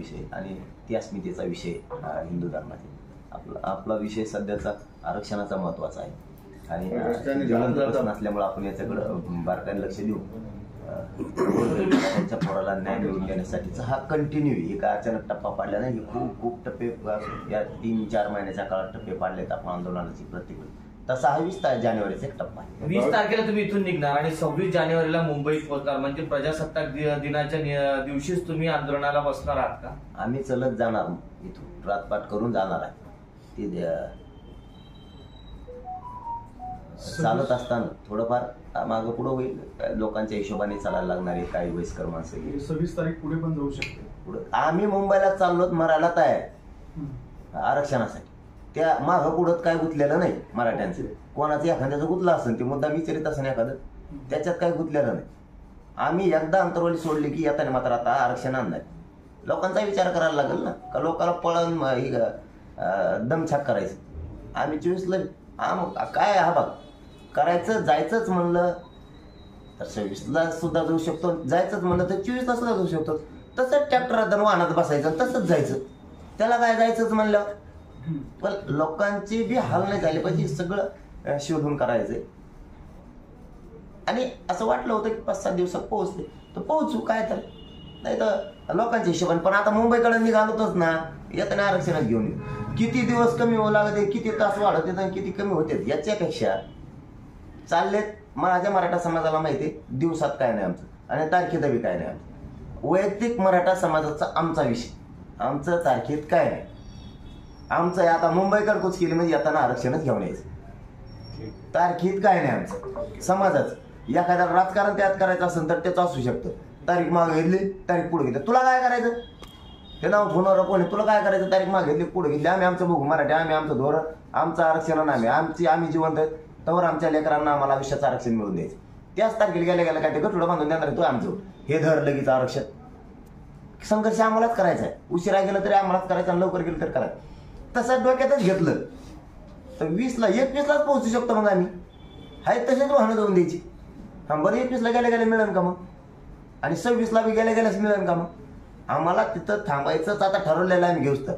विषय आणि ती अस्मितेचा विषय हिंदू धर्माचे आपला विषय सध्याचा आरक्षणाचा महत्त्वाचा आहे आणि ज्वलंत प्रश्न असल्यामुळे आपण याच्याकडे बारकाईने लक्ष देऊ त्यांच्या पोराला न्याय मिळवून देण्यासाठीचा हा कंटिन्यू एक अचानक टप्पा पाडला नाही. खूप खूप टप्पे या 3-4 महिन्याच्या काळात टप्पे पाडलेत आपण आंदोलनाची प्रत्येक तसा हा 20 जानेवारीचा एक टप्पा आहे. 20 तारखेला तुम्ही इथून निघणार आणि 26 जानेवारीला मुंबईत पोहोचणार म्हणजे प्रजासत्ताक दिनाच्या दिवशीच तुम्ही आंदोलनाला बसणार आहात का? आम्ही चलत जाणार इथून रातपाट करून जाणार आहे. ती चालत असताना थोडंफार मागं पुढं होईल लोकांच्या हिशोबाने चालायला लागणार आहे. काही वयस्कर माणसं 26 तारीख पुढे पण जाऊ शकते. पुढे आम्ही मुंबईला चाललो मरायला तयार आरक्षणासाठी. त्या मागं पुढत काय गुंतलेलं नाही मराठ्यांचं. कोणाचं एखाद्याचं गुंतलं असेल ते मुद्दा विचारित असं एखादं त्याच्यात काय गुंतलेलं नाही. आम्ही एकदा अंतरवाली सोडली की येताना मात्र आता आरक्षण आणणार. लोकांचा विचार करायला लागेल ना का लोकांना पळून दमछाक करायचं. आम्ही 24ला काय हा बघ करायचं जायचंच म्हणलं तर 26ला सुद्धा जाऊ शकतो. जायचंच म्हणलं तर 24ला सुद्धा जाऊ शकतो. तसंच ट्रॅक्टरात वाहनात बसायचं तसंच जायचं. त्याला काय जायचंच म्हणलं पण लोकांची बी हाल नाही झाले पाहिजे. सगळं शोधून करायचंय आणि असं वाटलं होतं की 5-7 दिवसात पोहोचते तर पोहोचू काय तर नाही तर लोकांच्या हिशोबाने. पण आता मुंबईकडे निघालोतच ना येताना आरक्षणात घेऊन येऊ. किती दिवस कमी होऊ लागते किती तास वाढत येत आणि किती कमी होते याच्यापेक्षा चाललेत. माझ्या मराठा समाजाला माहिती आहे दिवसात काय नाही आमचं आणि तारखेत बी काय नाही आमचं. वैयक्तिक मराठा समाजाचा आमचा विषय आमचं तारखेत काय नाही आमचं. आता मुंबईकर कुच केली म्हणजे येताना आरक्षणच घेऊन यायचं. तारखेत काय नाही आमचं समाजाचं. एखाद्या राजकारण त्यात करायचं असेल तर त्याचं असू शकतं. तारीख मागे घेतली तारीख पुढे घेतली तुला काय करायचं ते नाव फोनवर कोणी तुला काय करायचं. तारीख मागे घेतली पुढे घेतली. आम्ही आमचं बघू मराठी आम्ही आमचं धोरण आमचं आरक्षण आम्ही जिवंत तर आमच्या लेकरांना आम्हाला आयुष्याचं आरक्षण मिळून द्यायचं. त्याच तारखेला गेल्या गेल्या काय ते गठुडं बांधून देणार तो आमचं हे धर लगेच आरक्षण. संघर्ष आम्हालाच करायचा आहे. उशिरा गेलं तरी आम्हालाच करायचं आणि लवकर गेलं तरी करायचं. तसं डोक्यातच घेतलं तर 20ला 21लाच पोहोचू शकतो. मग आम्ही हाय तसेच वाहनं जाऊन द्यायची. हा बरं 21ला गेल्या गेल्या मिळेल का मग आणि 26ला बी गेल्या गेल्याच मिळेल का मग. आम्हाला तिथं थांबायचंच आता ठरवलेलं आहे. आम्ही घेऊच तर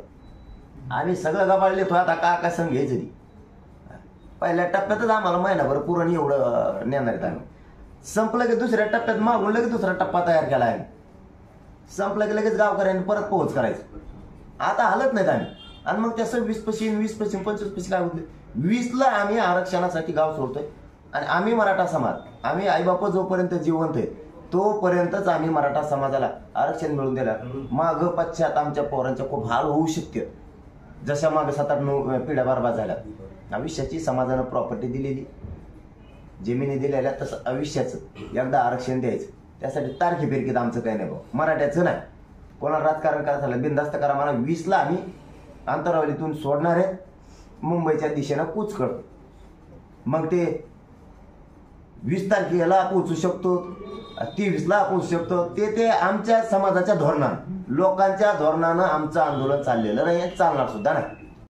आम्ही सगळं गबाळले तो आता काय संघ घ्यायचं ती. पहिल्या टप्प्यातच आम्हाला महिनाभर पुरण एवढं नेणार आहेत. आम्ही संपलं की दुसऱ्या टप्प्यात मागून लगेच दुसरा टप्पा तयार केला आहे. संपलं की लगेच गावकऱ्यांनी परत पोहोच करायचं. आता हालत नाहीत आम्ही. आणि मग त्याचं 20 25 25 काय होते 20ला आम्ही आरक्षणासाठी गाव सोडतोय आणि आम्ही मराठा समाज आम्ही आईबाप जोपर्यंत जिवंत आहे तोपर्यंतच आम्ही मराठा समाजाला आरक्षण मिळवून दिलं. मागं पश्चात आमच्या पोरांच्या खूप हाल होऊ शकते. जशा मागं 7-8 पिढ्या बरबाद झाल्या. आयुष्याची समाजानं प्रॉपर्टी दिलेली जमिनी दिलेल्या तसं आयुष्याचं एकदा आरक्षण द्यायचं. त्यासाठी तारखे फिरकीत आमचं काही नाही भाऊ. मराठ्याचं नाही कोणाला राजकारण करायचं झालं बिनधास्त करा. मला 20ला आम्ही अंतरावलीतून सोडणार आहे मुंबईच्या दिशेनं कूच करतो. मग ते 20 तारखेला पोहोचू शकतो 23ला पोहोचू शकतो. ते आमच्या समाजाच्या धोरणानं लोकांच्या धोरणानं आमचं आंदोलन चाललेलं नाही चालणार सुद्धा नाही.